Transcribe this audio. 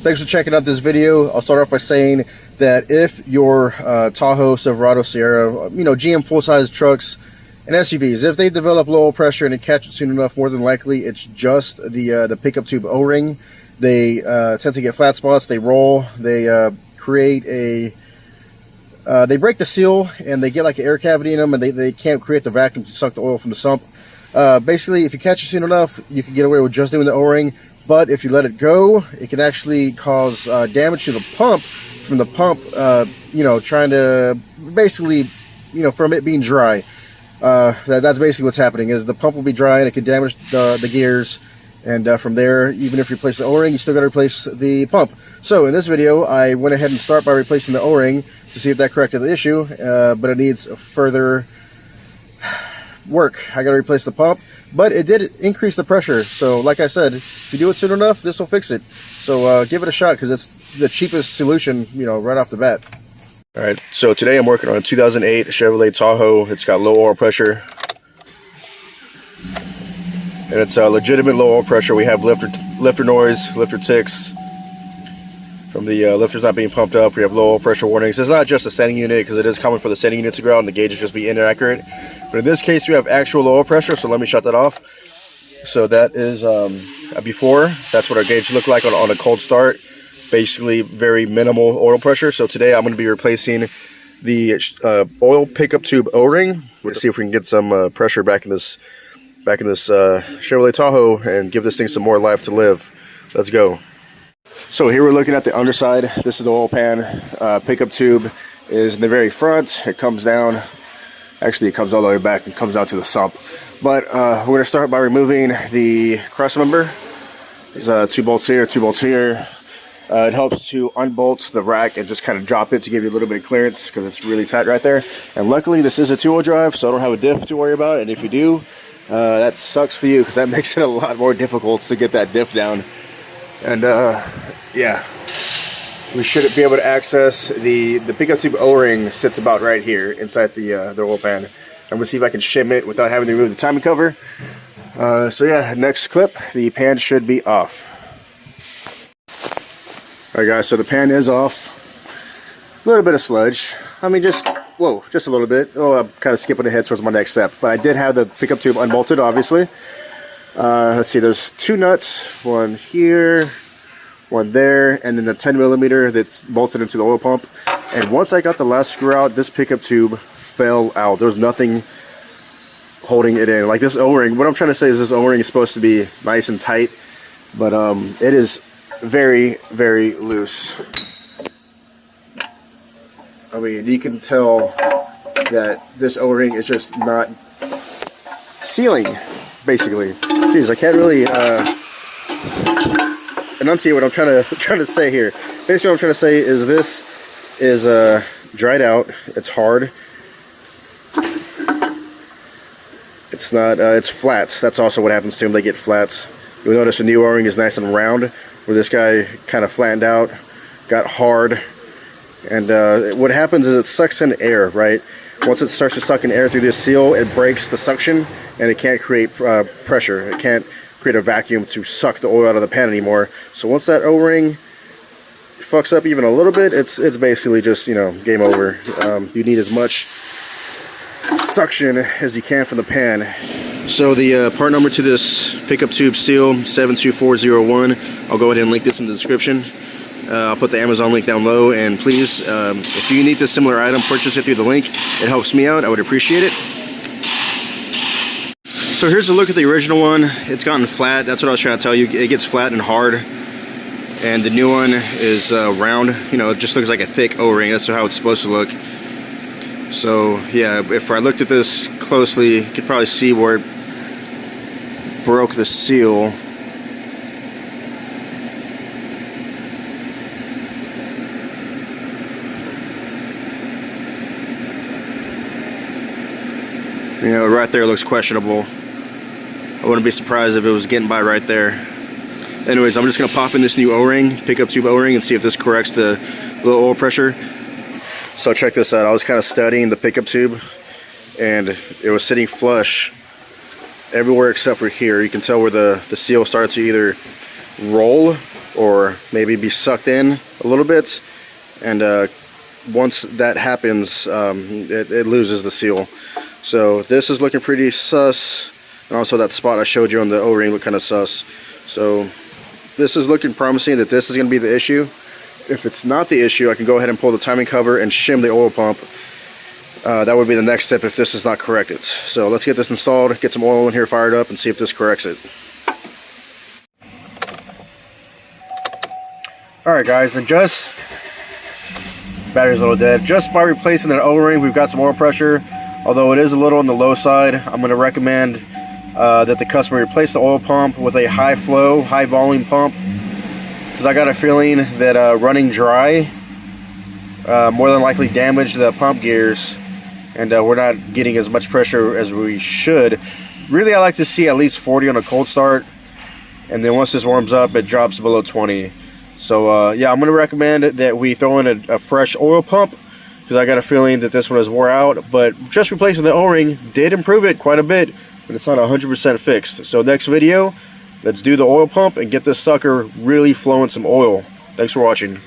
Thanks for checking out this video. I'll start off by saying that if your Tahoe, Silverado, Sierra, GM full-size trucks and SUVs, if they develop low oil pressure and it catches soon enough, more than likely it's just the pickup tube O-ring. They tend to get flat spots, they roll, they create a they break the seal, and they get like an air cavity in them, and they can't create the vacuum to suck the oil from the sump. Basically, if you catch it soon enough, you can get away with just doing the O-ring, but if you let it go, it can actually cause damage to the pump, from the pump, trying to basically, from it being dry. That's basically what's happening, is the pump will be dry and it can damage the gears, and from there, even if you replace the O-ring, you still got to replace the pump. So in this video, I went ahead and start by replacing the O-ring to see if that corrected the issue, but it needs further work. I got to replace the pump, but it did increase the pressure. So like I said, if you do it soon enough, this will fix it. So give it a shot, because it's the cheapest solution, right off the bat. All right, so today I'm working on a 2008 Chevrolet Tahoe. It's got low oil pressure, and it's a legitimate low oil pressure. We have lifter noise, lifter ticks from the lifters not being pumped up. We have low oil pressure warnings. It's not just a sending unit, because it is common for the sending unit to go out and the gauge just be inaccurate. But in this case, we have actual low oil pressure, so let me shut that off. So that is a before. That's what our gauge looked like on a cold start. Basically, very minimal oil pressure. So today I'm going to be replacing the oil pickup tube O-ring. Let's see if we can get some pressure back in this Chevrolet Tahoe and give this thing some more life to live. Let's go. So here we're looking at the underside. This is the oil pan. Pickup tube is in the very front. It comes down. Actually, it comes all the way back and comes down to the sump. But we're going to start by removing the cross member. There's 2 bolts here, 2 bolts here. It helps to unbolt the rack and just kind of drop it to give you a little bit of clearance, because it's really tight right there. And luckily this is a 2-wheel drive, so I don't have a diff to worry about. And if you do, that sucks for you, because that makes it a lot more difficult to get that diff down. And yeah, we should be able to access the pickup tube O-ring. Sits about right here inside the oil pan. I'm gonna see if I can shim it without having to remove the timing cover. So yeah, next clip, the pan should be off. Alright guys, so the pan is off. A little bit of sludge. I mean, just a little bit. Oh, I'm kind of skipping ahead towards my next step. But I did have the pickup tube unbolted, obviously. Let's see, there's 2 nuts. One here, one there, and then the 10mm that's bolted into the oil pump. And once I got the last screw out, this pickup tube fell out. There was nothing holding it in. Like this O-ring, what I'm trying to say is this O-ring is supposed to be nice and tight, but it is very, very loose. I mean, you can tell that this O-ring is just not sealing, basically. Jeez, I can't really enunciate what I'm trying to say here. Basically, what I'm trying to say is this is dried out. It's hard. It's not. It's flats. That's also what happens to them. They get flats. You'll notice the new O-ring is nice and round, where this guy kind of flattened out, got hard, and what happens is it sucks in air, right? Once it starts to suck in air through this seal, it breaks the suction, and it can't create pressure. It can't create a vacuum to suck the oil out of the pan anymore. So once that O-ring fucks up even a little bit, it's basically just, game over. You need as much suction as you can from the pan. So the part number to this pickup tube seal, 72401. I'll go ahead and link this in the description. I'll put the Amazon link down low, and please, if you need this similar item, purchase it through the link. It helps me out. I would appreciate it. So here's a look at the original one. It's gotten flat. That's what I was trying to tell you. It gets flat and hard. And the new one is round. It just looks like a thick O-ring. That's how it's supposed to look. So yeah, if I looked at this closely, you could probably see where it broke the seal. Right there looks questionable. I wouldn't be surprised if it was getting by right there. Anyways, I'm just going to pop in this new O-ring, pickup tube O-ring, and see if this corrects the low oil pressure. So check this out. I was kind of studying the pickup tube, and it was sitting flush everywhere except for here. You can tell where the seal starts to either roll or maybe be sucked in a little bit, and once that happens, it loses the seal. So this is looking pretty sus, and also that spot I showed you on the O-ring looked kind of sus. So this is looking promising that this is going to be the issue. If it's not the issue, I can go ahead and pull the timing cover and shim the oil pump. That would be the next step if this is not corrected. So let's get this installed, get some oil in here fired up, and see if this corrects it. Alright guys, and just, battery's a little dead, just by replacing the O-ring, we've got some oil pressure. Although it is a little on the low side, I'm going to recommend that the customer replace the oil pump with a high flow, high volume pump, because I got a feeling that running dry more than likely damaged the pump gears, and we're not getting as much pressure as we should. Really, I like to see at least 40 on a cold start, and then once this warms up, it drops below 20. So yeah, I'm going to recommend that we throw in a fresh oil pump, because I got a feeling that this one is wore out, but just replacing the O-ring did improve it quite a bit, but it's not 100% fixed. So next video, let's do the oil pump and get this sucker really flowing some oil. Thanks for watching.